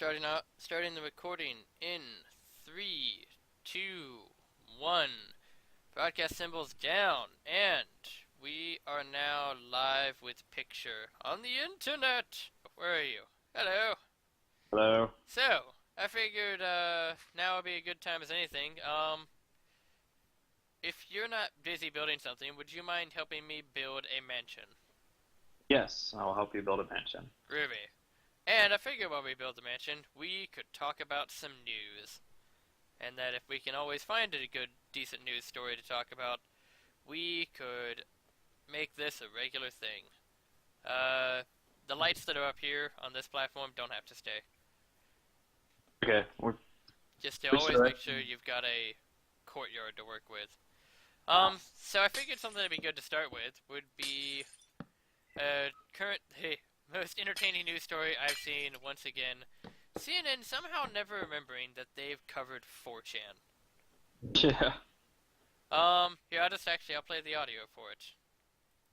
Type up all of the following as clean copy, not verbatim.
starting the recording in 3, 2, 1. Broadcast symbols down, and we are now live with picture on the internet. Where are you? Hello. Hello. So, I figured now would be a good time as anything. If you're not busy building something, would you mind helping me build a mansion? Yes, I'll help you build a mansion. Groovy. And I figured while we build the mansion, we could talk about some news. And that if we can always find a good, decent news story to talk about, we could make this a regular thing. The lights that are up here on this platform don't have to stay. Okay, we're Just to We always should. make sure you've got a courtyard to work with. So I figured something that'd be good to start with would be the most entertaining news story I've seen once again. CNN somehow never remembering that they've covered 4chan. yeah. Here, I'll play the audio for it.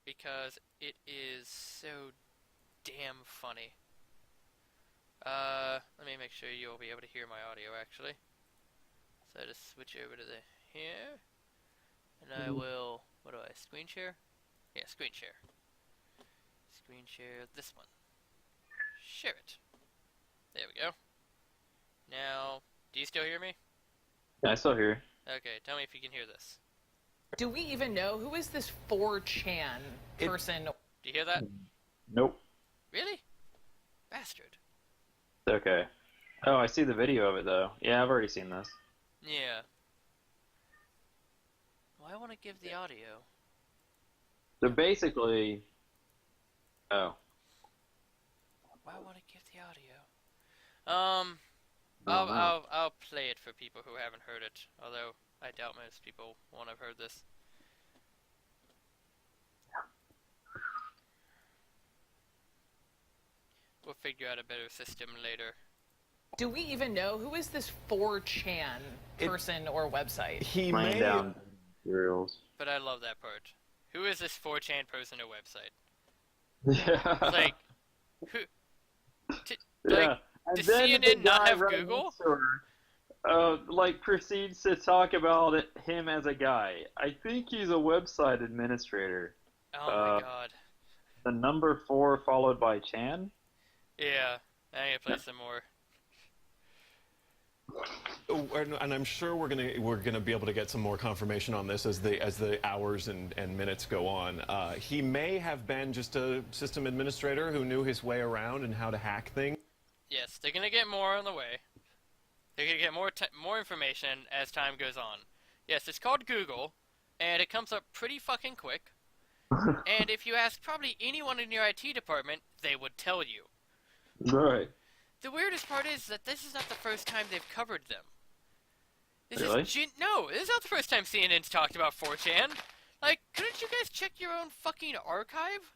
Because it is so damn funny. Let me make sure you'll be able to hear my audio, actually. So I just switch over to the here. And I will, what do I, screen share? Yeah, screen share. Screen share this one. Share it. There we go. Now, do you still hear me? Yeah, I still hear. Okay, tell me if you can hear this. Do we even know who is this 4chan person? Do you hear that? Nope. Really? Bastard. Okay. Oh, I see the video of it though. Yeah, I've already seen this. Yeah. Well, I want to give the audio. So basically, oh, Why want to give the audio? I'll play it for people who haven't heard it. Although I doubt most people won't have heard this. We'll figure out a better system later. Do we even know who is this 4chan person or website? He laying may down materials. But I love that part. Who is this 4chan person or website? Yeah. Like, who? yeah. And does then CNN the not guy have right Google? next to her, like proceeds to talk about him as a guy. I think he's a website administrator. Oh my god. The number 4 followed by Chan. Yeah, I need to play some more. and I'm sure we're gonna be able to get some more confirmation on this as the hours and minutes go on. He may have been just a system administrator who knew his way around and how to hack things. Yes, they're gonna get more on the way. They're gonna get more information as time goes on. Yes, it's called Google, and it comes up pretty fucking quick. And if you ask probably anyone in your IT department, they would tell you. Right. The weirdest part is that this is not the first time they've covered them. Really? No, this is not the first time CNN's talked about 4chan. Like, couldn't you guys check your own fucking archive?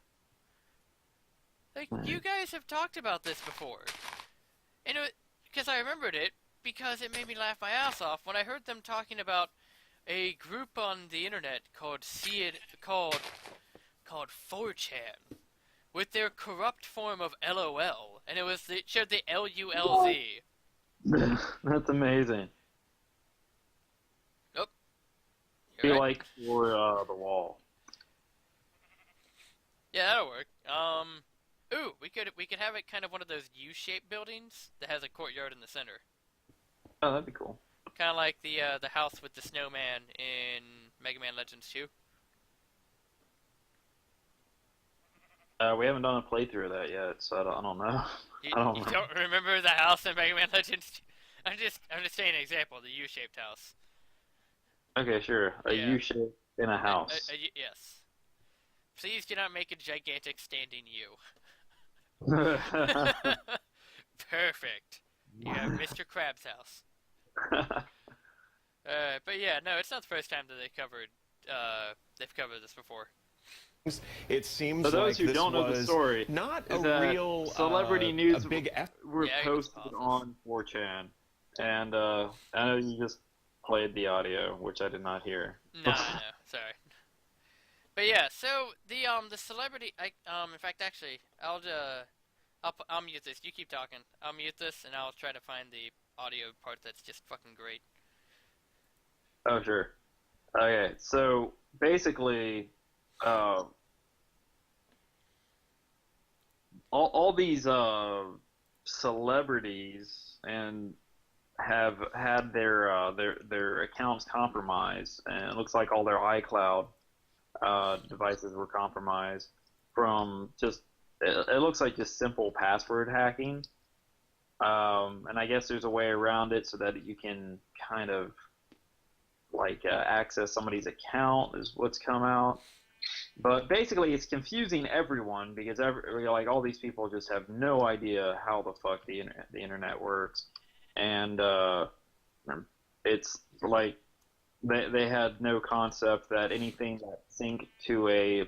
Like, you guys have talked about this before. And because I remembered it, because it made me laugh my ass off when I heard them talking about a group on the internet called called 4chan. With their corrupt form of LOL, and it showed the LULZ. That's amazing. Oh, Be right. like for the wall. Yeah, that'll work. Ooh, we could have it kind of one of those U-shaped buildings that has a courtyard in the center, Oh, that'd be cool. kind of like the house with the snowman in Mega Man Legends 2. We haven't done a playthrough of that yet, so I don't know. You, I don't you know. don't remember the house in Mega Man Legends 2? I'm just saying an example, the U-shaped house. Okay, sure. A Yeah. U-shape in a house. Yes. Please do not make a gigantic standing U. Perfect. You have Mr. Krabs' house. But yeah, no, it's not the first time that they've covered this before. It seems For those like who this don't know the was story, not is a that real celebrity news a big effort. were Yeah, I can just posted pause on 4chan, and I know you just played the audio, which I did not hear. No, sorry. But yeah, so the celebrity, in fact, actually, I'll mute this. You keep talking. I'll mute this, and I'll try to find the audio part that's just fucking great. Oh, sure. Okay, so basically, all these celebrities and have had their accounts compromised, and it looks like all their iCloud devices were compromised from just it looks like just simple password hacking. And I guess there's a way around it so that you can kind of like access somebody's account is what's come out. But basically, it's confusing everyone because like all these people just have no idea how the fuck the internet works, and it's like they had no concept that anything that synced to a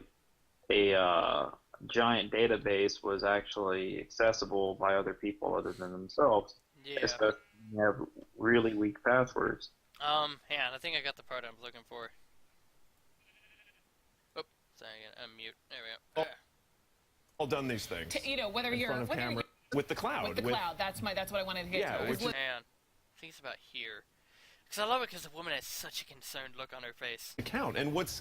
giant database was actually accessible by other people other than themselves. Yeah. Especially when you have really weak passwords. Hang on, I think I got the part I'm looking for. Oop, sorry, unmute. There we go. All done these things. You know, whether in you're front of camera with the cloud. With the cloud, that's what I wanted to get Yeah, to. which is- Hang on. I think it's about here. Because I love it because the woman has such a concerned look on her face. Account. And what's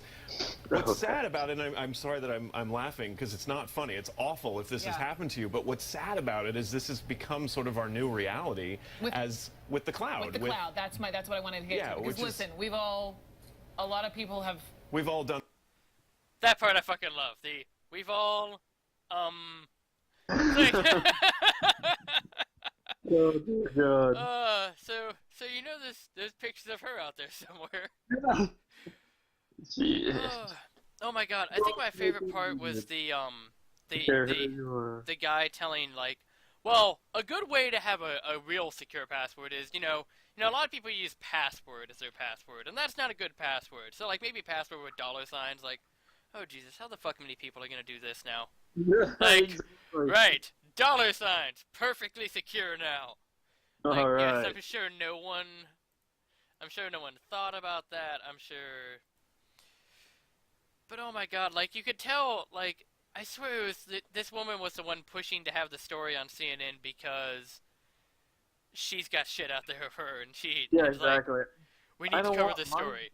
sad about it, and I'm sorry that I'm laughing because it's not funny. It's awful if this has happened to you. But what's sad about it is this has become sort of our new reality with the cloud. With the cloud, that's what I wanted to get to. Because listen, a lot of people have. We've all done. That part I fucking love. We've all Oh dear God. So you know there's pictures of her out there somewhere. Jeez. Oh my god, I think my favorite part was the guy telling like, well, a good way to have a real secure password is, you know, a lot of people use password as their password, and that's not a good password. So like maybe password with dollar signs, like, oh Jesus, how the fuck many people are gonna do this now? Like, right, dollar signs, perfectly secure now. Like, All right. yes, I'm sure no one thought about that. I'm sure. But oh my god, like you could tell, like I swear it was this woman was the one pushing to have the story on CNN because she's got shit out there of her, and she exactly. Like, we need to cover this story.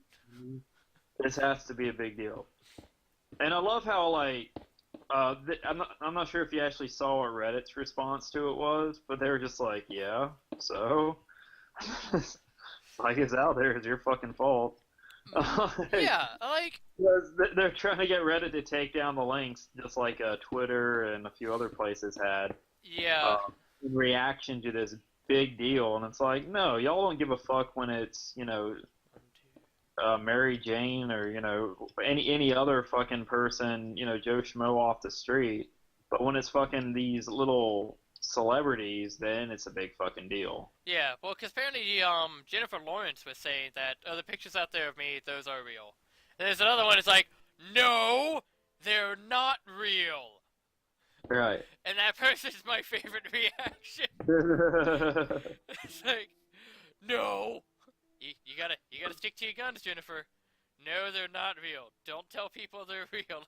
This has to be a big deal, and I love how like I'm not sure if you actually saw what Reddit's response to it was, but they were just like, yeah, so like it's out there, it's your fucking fault. Yeah, like they're trying to get Reddit to take down the links, just like Twitter and a few other places had. Yeah. In reaction to this big deal, and it's like, no, y'all don't give a fuck when it's Mary Jane or any other fucking person, Joe Schmo off the street. But when it's fucking these little celebrities, then it's a big fucking deal. Yeah, well, because apparently Jennifer Lawrence was saying that the pictures out there of me, those are real. And there's another one that's like, no, they're not real. Right. And that person's my favorite reaction. It's like, no. You gotta stick to your guns, Jennifer. No, they're not real. Don't tell people they're real.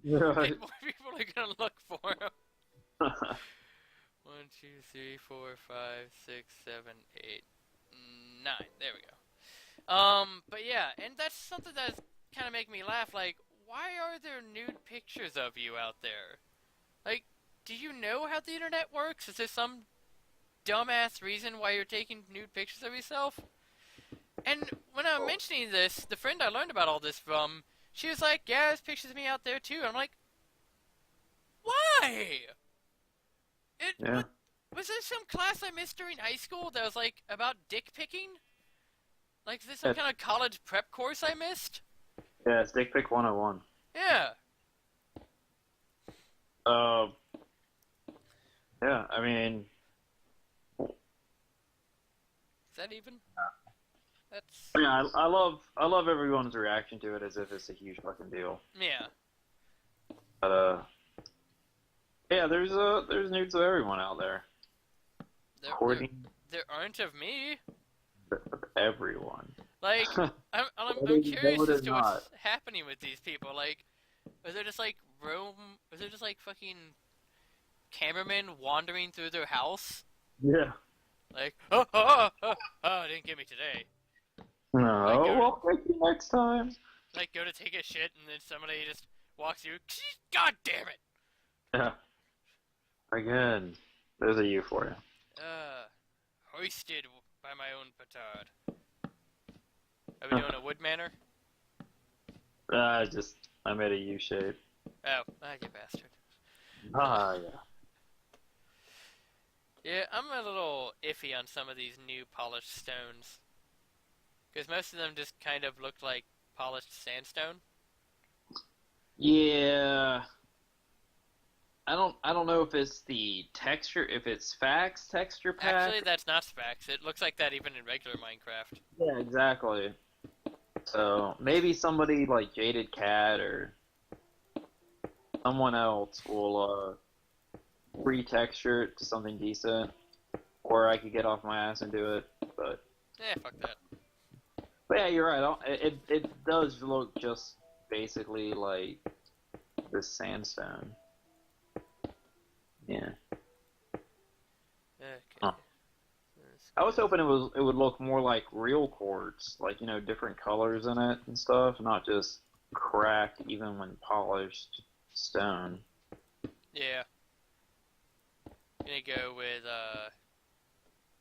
Right. More people are gonna look for them. 1, 2, 3, 4, 5, 6, 7, 8, 9. There we go. But yeah, and that's something that's kind of making me laugh. Like, why are there nude pictures of you out there? Like, do you know how the internet works? Is there some dumbass reason why you're taking nude pictures of yourself? And when I'm mentioning this, the friend I learned about all this from, she was like, yeah, there's pictures of me out there too. I'm like, why? Was there some class I missed during high school that was like about dick picking? Like, is this some kind of college prep course I missed? Yeah, it's Dick Pic 101. Yeah. Yeah, I mean... Is that even? That's... Yeah, I love everyone's reaction to it as if it's a huge fucking deal. Yeah. But, yeah, there's nudes of everyone out there. There aren't of me. Everyone. Like, I'm curious as to what's happening with these people. Like, are they just like fucking cameramen wandering through their house. Yeah. Like, didn't get me today. No, Like, well, thank you next time. Like, go to take a shit, and then somebody just walks through. God damn it! Yeah. Again, there's a U for you. Hoisted by my own petard. Are we doing a wood manor? I made a U shape. Oh, you bastard. Yeah. Yeah, I'm a little iffy on some of these new polished stones. Because most of them just kind of look like polished sandstone. Yeah. I don't know if it's the texture, if it's Fax texture pack. Actually, that's not Spax. It looks like that even in regular Minecraft. Yeah, exactly. So maybe somebody like Jaded Cat or someone else will retexture it to something decent, or I could get off my ass and do it. But Fuck that. yeah, you're right. It does look just basically like this sandstone. Yeah. Okay. Huh. I was hoping it would look more like real quartz, like, you know, different colors in it and stuff, not just cracked even when polished stone. Yeah. Gonna go with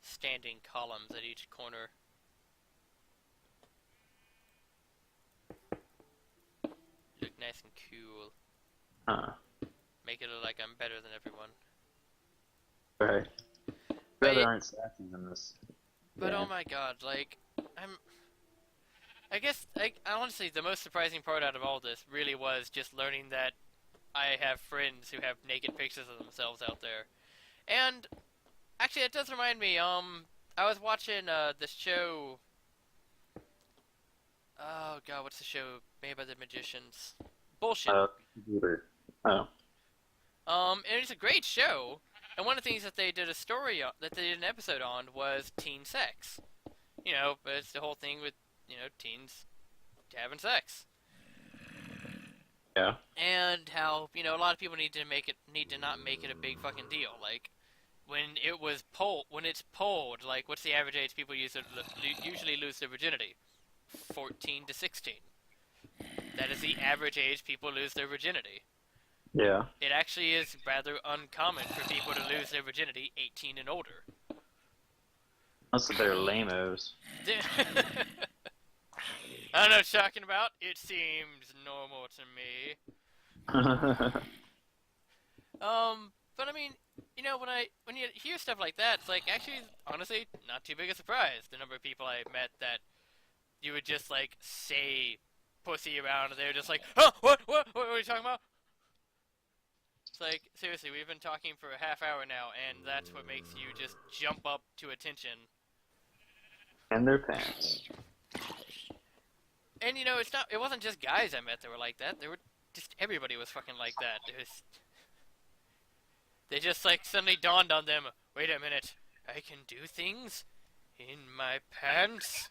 standing columns at each corner. Look nice and cool. Huh. Make it look like I'm better than everyone. Right. But There aren't statues in this. But Yeah. oh my god, like, I guess, like, honestly, the most surprising part out of all this really was just learning that I have friends who have naked pictures of themselves out there. And, actually, it does remind me, I was watching, the show, oh god, what's the show made by the magicians? Bullshit. Computer. Oh. And it's a great show, and one of the things that they did that they did an episode on was teen sex. You know, but it's the whole thing with, you know, teens having sex. Yeah. And how, you know, a lot of people need to not make it a big fucking deal. Like, when it's polled, like, what's the average age people usually lose their virginity? 14 to 16. That is the average age people lose their virginity. Yeah. It actually is rather uncommon for people to lose their virginity 18 and older. Unless they're lamos. I don't know what you're talking about. It seems normal to me. But I mean, you know, when you hear stuff like that, it's like, actually, honestly, not too big a surprise. The number of people I met that you would just, like, say pussy around, and they were just like, oh, what are you talking about? It's like, seriously, we've been talking for a half hour now, and that's what makes you just jump up to attention. And their pants. And, you know, it wasn't just guys I met that were like that. Everybody was fucking like that. They just, like, suddenly dawned on them, wait a minute, I can do things in my pants?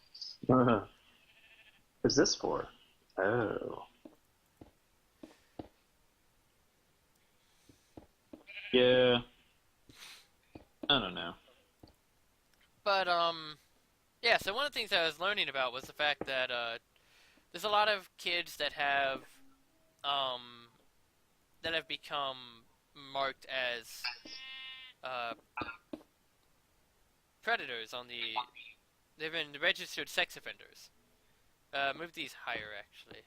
What's this for? Oh. Yeah. I don't know. But, yeah, so one of the things I was learning about was the fact that, there's a lot of kids that have become marked as, predators they've been registered sex offenders. Move these higher, actually.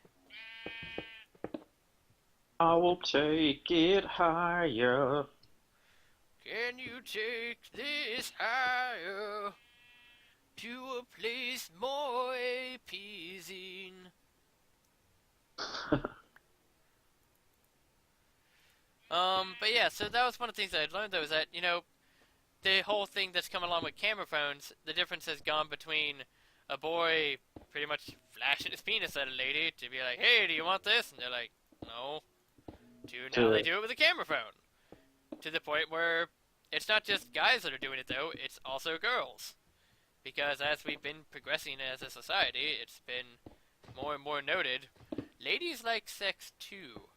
I will take it higher. Can you take this higher to a place more appeasing? But yeah, so that was one of the things that I learned, though, is that, you know, the whole thing that's come along with camera phones, the difference has gone between a boy pretty much flashing his penis at a lady to be like, hey, do you want this? And they're like, no. To now they do it with a camera phone. To the point where it's not just guys that are doing it, though, it's also girls. Because as we've been progressing as a society, it's been more and more noted, ladies like sex too.